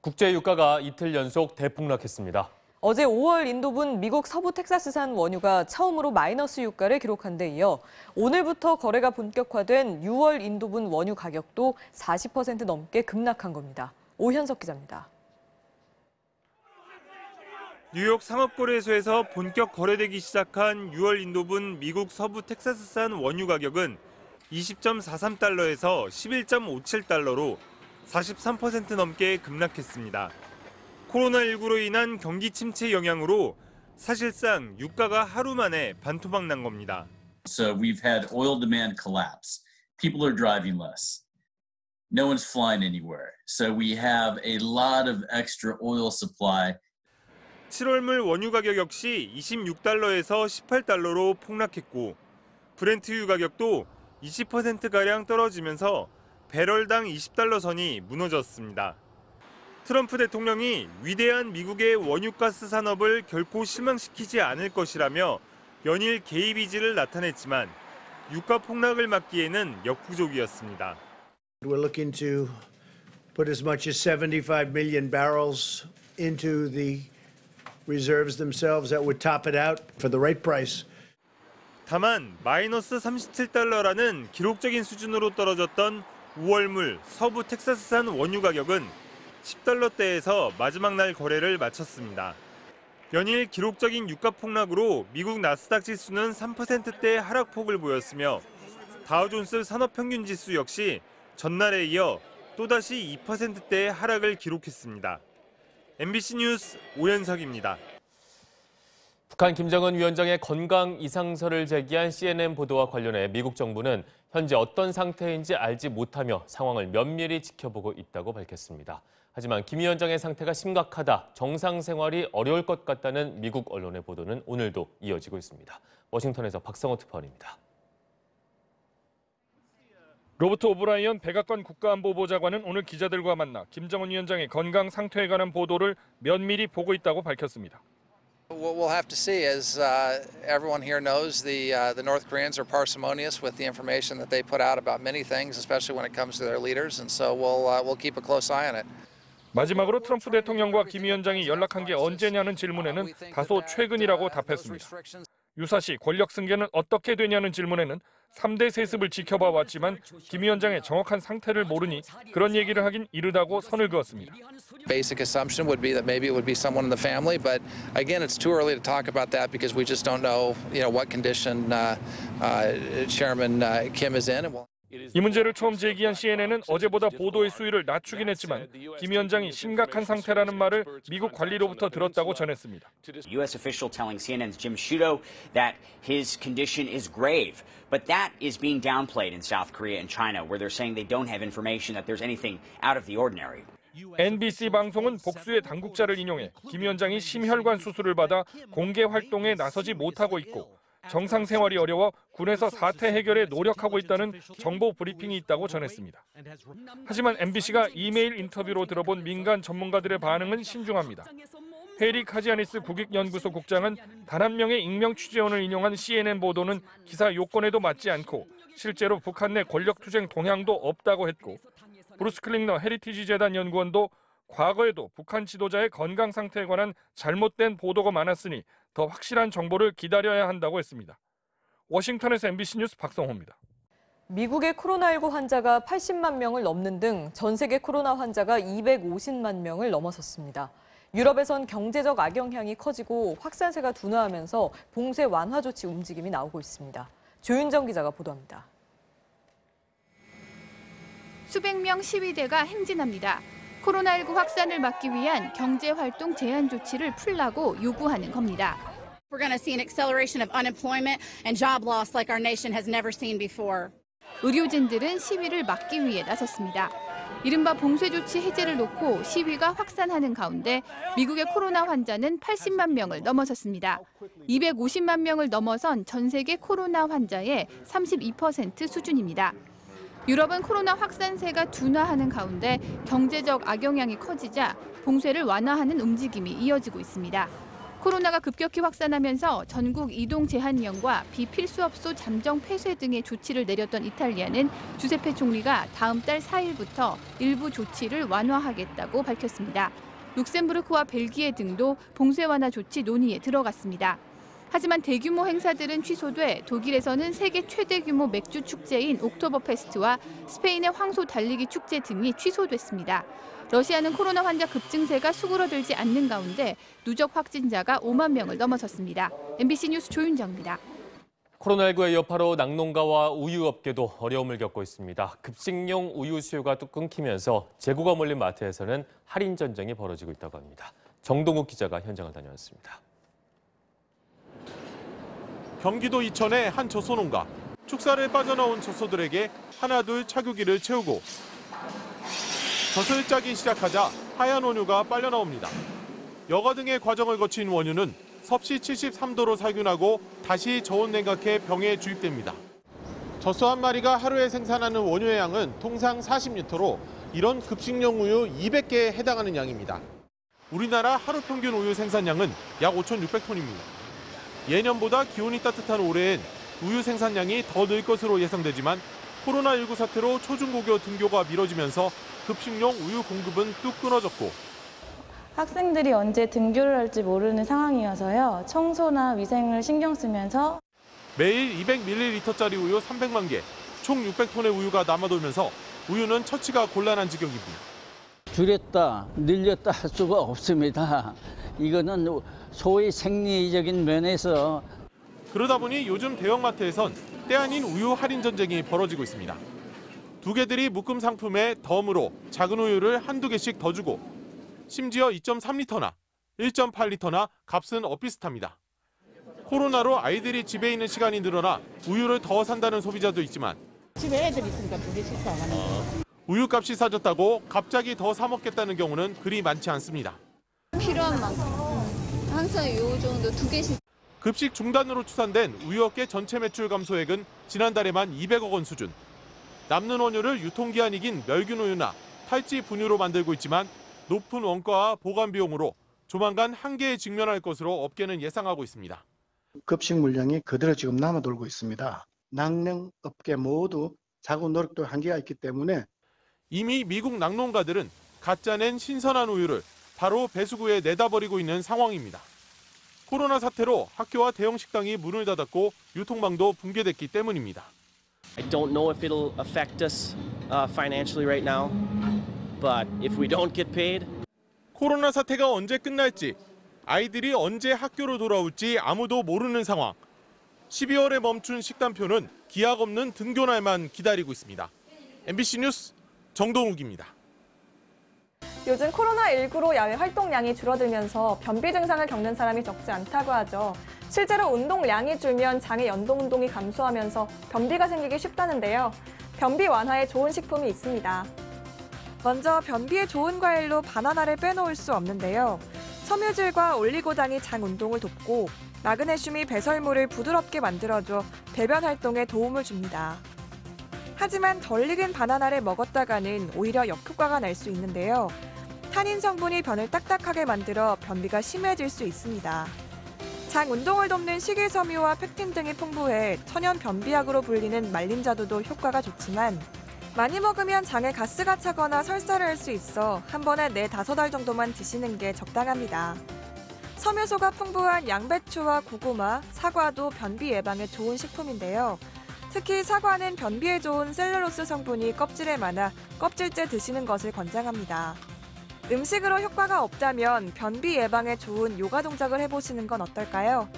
국제 유가가 이틀 연속 대폭락했습니다. 어제 5월 인도분 미국 서부 텍사스산 원유가 처음으로 마이너스 유가를 기록한 데 이어 오늘부터 거래가 본격화된 6월 인도분 원유 가격도 40% 넘게 급락한 겁니다. 오현석 기자입니다. 뉴욕 상업거래소에서 본격 거래되기 시작한 6월 인도분 미국 서부 텍사스산 원유 가격은 20.43달러에서 11.57달러로 43% 넘게 급락했습니다. 코로나19로 인한 경기 침체 영향으로 사실상 유가가 하루 만에 반토막 난 겁니다. So we've had oil demand collapse. People are driving less. No one's flying anywhere. So we have a lot of extra oil supply. 7월물 원유 가격 역시 26달러에서 18달러로 폭락했고 브렌트유 가격도 20%가량 떨어지면서 배럴당 20달러 선이 무너졌습니다. 트럼프 대통령이 위대한 미국의 원유가스 산업을 결코 실망시키지 않을 것이라며 연일 개입 의지를 나타냈지만 유가 폭락을 막기에는 역부족이었습니다. We're looking to put as much as 75 million barrels into the reserves themselves that would top it out for the right price. 다만 마이너스 37달러라는 기록적인 수준으로 떨어졌던 5월물 서부 텍사스산 원유 가격은 10달러대에서 마지막 날 거래를 마쳤습니다. 연일 기록적인 유가 폭락으로 미국 나스닥 지수는 3%대 하락폭을 보였으며 다우존스 산업평균지수 역시 전날에 이어 또다시 2%대의 하락을 기록했습니다. MBC 뉴스 오현석입니다. 북한 김정은 위원장의 건강 이상설을 제기한 CNN 보도와 관련해 미국 정부는 현재 어떤 상태인지 알지 못하며 상황을 면밀히 지켜보고 있다고 밝혔습니다. 하지만 김 위원장의 상태가 심각하다, 정상 생활이 어려울 것 같다는 미국 언론의 보도는 오늘도 이어지고 있습니다. 워싱턴에서 박성호 특파원입니다. 로버트 오브라이언 백악관 국가안보보좌관은 오늘 기자들과 만나 김정은 위원장의 건강 상태에 관한 보도를 면밀히 보고 있다고 밝혔습니다. We'll have to see. As everyone here knows, the North Koreans are parsimonious with the information that they put out about many things, especially when it comes to their leaders, and so we'll keep a close eye on it. 마지막으로 트럼프 대통령과 김 위원장이 연락한 게 언제냐는 질문에는 다소 최근이라고 답했습니다. 유사시 권력 승계는 어떻게 되냐는 질문에는 3대 세습을 지켜봐 왔지만 김 위원장의 정확한 상태를 모르니 그런 얘기를 하긴 이르다고 선을 그었습니다. Basic assumption would be that maybe it would be someone in the family, but again, it's too early to talk about that because we just don't know, what condition Chairman Kim is in. 이 문제를 처음 제기한 CNN은 어제보다 보도의 수위를 낮추긴 했지만 김 위원장이 심각한 상태라는 말을 미국 관리로부터 들었다고 전했습니다. U.S. official telling CNN's Jim Sciutto that his condition is grave, but that is being downplayed in South Korea and China, where they're saying they don't have information that there's anything out of the ordinary. NBC 방송은 복수의 당국자를 인용해 김 위원장이 심혈관 수술을 받아 공개 활동에 나서지 못하고 있고 정상 생활이 어려워 군에서 사태 해결에 노력하고 있다는 정보 브리핑이 있다고 전했습니다. 하지만 MBC가 이메일 인터뷰로 들어본 민간 전문가들의 반응은 신중합니다. 헤리 카지아니스 국익연구소 국장은 단 한 명의 익명 취재원을 인용한 CNN 보도는 기사 요건에도 맞지 않고 실제로 북한 내 권력투쟁 동향도 없다고 했고 브루스 클링너 헤리티지 재단 연구원도 과거에도 북한 지도자의 건강 상태에 관한 잘못된 보도가 많았으니 더 확실한 정보를 기다려야 한다고 했습니다. 워싱턴에서 MBC 뉴스 박성호입니다. 미국의 코로나19 환자가 80만 명을 넘는 등 전 세계 코로나 환자가 250만 명을 넘어섰습니다. 유럽에선 경제적 악영향이 커지고 확산세가 둔화하면서 봉쇄 완화 조치 움직임이 나오고 있습니다. 조윤정 기자가 보도합니다. 수백 명 시위대가 행진합니다. 코로나19 확산을 막기 위한 경제활동 제한 조치를 풀라고 요구하는 겁니다. We're going to see an acceleration of unemployment and job loss like our nation has never seen before. 의료진들은 시위를 막기 위해 나섰습니다. 이른바 봉쇄 조치 해제를 놓고 시위가 확산하는 가운데 미국의 코로나 환자는 80만 명을 넘어섰습니다. 250만 명을 넘어선 전 세계 코로나 환자의 32% 수준입니다. 유럽은 코로나 확산세가 둔화하는 가운데 경제적 악영향이 커지자 봉쇄를 완화하는 움직임이 이어지고 있습니다. 코로나가 급격히 확산하면서 전국 이동 제한령과 비필수업소 잠정 폐쇄 등의 조치를 내렸던 이탈리아는 주세페 총리가 다음 달 4일부터 일부 조치를 완화하겠다고 밝혔습니다. 룩셈부르크와 벨기에 등도 봉쇄 완화 조치 논의에 들어갔습니다. 하지만 대규모 행사들은 취소돼 독일에서는 세계 최대 규모 맥주 축제인 옥토버페스트와 스페인의 황소 달리기 축제 등이 취소됐습니다. 러시아는 코로나 환자 급증세가 수그러들지 않는 가운데 누적 확진자가 5만 명을 넘어섰습니다. MBC 뉴스 조윤정입니다. 코로나19의 여파로 낙농가와 우유업계도 어려움을 겪고 있습니다. 급식용 우유 수요가 뚝 끊기면서 재고가 몰린 마트에서는 할인 전쟁이 벌어지고 있다고 합니다. 정동욱 기자가 현장을 다녀왔습니다. 경기도 이천의 한 젖소농가. 축사를 빠져나온 젖소들에게 하나둘 차규기를 채우고 젖을 짜기 시작하자 하얀 원유가 빨려 나옵니다. 여과 등의 과정을 거친 원유는 섭씨 73도로 살균하고 다시 저온 냉각해 병에 주입됩니다. 젖소 한 마리가 하루에 생산하는 원유의 양은 통상 40리터로 이런 급식용 우유 200개에 해당하는 양입니다. 우리나라 하루 평균 우유 생산량은 약 5,600톤입니다. 예년보다 기온이 따뜻한 올해엔 우유 생산량이 더 늘 것으로 예상되지만 코로나19 사태로 초중고교 등교가 미뤄지면서 급식용 우유 공급은 뚝 끊어졌고 학생들이 언제 등교를 할지 모르는 상황이어서요. 청소나 위생을 신경 쓰면서 매일 200ml짜리 우유 300만 개, 총 600톤의 우유가 남아돌면서 우유는 처치가 곤란한 지경입니다. 줄였다, 늘렸다 할 수가 없습니다. 이거는 소위 생리적인 면에서 그러다 보니 요즘 대형마트에선 때 아닌 우유 할인 전쟁이 벌어지고 있습니다. 두 개들이 묶음 상품에 덤으로 작은 우유를 한두 개씩 더 주고 심지어 2.3리터나 1.8리터나 값은 엇비슷합니다. 코로나로 아이들이 집에 있는 시간이 늘어나 우유를 더 산다는 소비자도 있지만 집에 애들 있으니까 두 개씩 사가는 거예요. 우유값이 싸졌다고 갑자기 더 사 먹겠다는 경우는 그리 많지 않습니다. 필요한 만큼 항상 요 정도 두 개씩. 급식 중단으로 추산된 우유업계 전체 매출 감소액은 지난달에만 200억 원 수준. 남는 원유를 유통기한이 긴 멸균 우유나 탈지 분유로 만들고 있지만 높은 원가와 보관 비용으로 조만간 한계에 직면할 것으로 업계는 예상하고 있습니다. 급식 물량이 그대로 지금 남아돌고 있습니다. 낙농 업계 모두 자구 노력도 한계가 있기 때문에 이미 미국 낙농가들은 가짜 낸 신선한 우유를 바로 배수구에 내다 버리고 있는 상황입니다. 코로나 사태로 학교와 대형 식당이 문을 닫았고 유통망도 붕괴됐기 때문입니다. I don't know if it'll affect us financially right now, but if we don't get paid. 코로나 사태가 언제 끝날지, 아이들이 언제 학교로 돌아올지 아무도 모르는 상황. 12월에 멈춘 식단표는 기약 없는 등교 날만 기다리고 있습니다. MBC 뉴스 정동욱입니다. 요즘 코로나19로 야외 활동량이 줄어들면서 변비 증상을 겪는 사람이 적지 않다고 하죠. 실제로 운동량이 줄면 장의 연동 운동이 감소하면서 변비가 생기기 쉽다는데요. 변비 완화에 좋은 식품이 있습니다. 먼저 변비에 좋은 과일로 바나나를 빼놓을 수 없는데요. 섬유질과 올리고당이 장 운동을 돕고 마그네슘이 배설물을 부드럽게 만들어줘 배변 활동에 도움을 줍니다. 하지만 덜 익은 바나나를 먹었다가는 오히려 역효과가 날 수 있는데요. 탄닌 성분이 변을 딱딱하게 만들어 변비가 심해질 수 있습니다. 장 운동을 돕는 식이섬유와 펙틴 등이 풍부해 천연 변비약으로 불리는 말린자두도 효과가 좋지만 많이 먹으면 장에 가스가 차거나 설사를 할 수 있어 한 번에 4-5알 정도만 드시는 게 적당합니다. 섬유소가 풍부한 양배추와 고구마, 사과도 변비 예방에 좋은 식품인데요. 특히 사과는 변비에 좋은 셀룰로스 성분이 껍질에 많아 껍질째 드시는 것을 권장합니다. 음식으로 효과가 없다면 변비 예방에 좋은 요가 동작을 해보시는 건 어떨까요?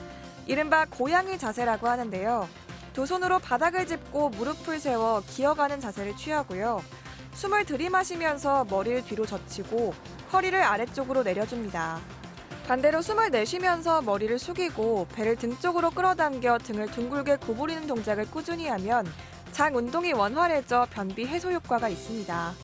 이른바 고양이 자세라고 하는데요. 두 손으로 바닥을 짚고 무릎을 세워 기어가는 자세를 취하고요. 숨을 들이마시면서 머리를 뒤로 젖히고 허리를 아래쪽으로 내려줍니다. 반대로 숨을 내쉬면서 머리를 숙이고 배를 등 쪽으로 끌어당겨 등을 둥글게 구부리는 동작을 꾸준히 하면 장 운동이 원활해져 변비 해소 효과가 있습니다.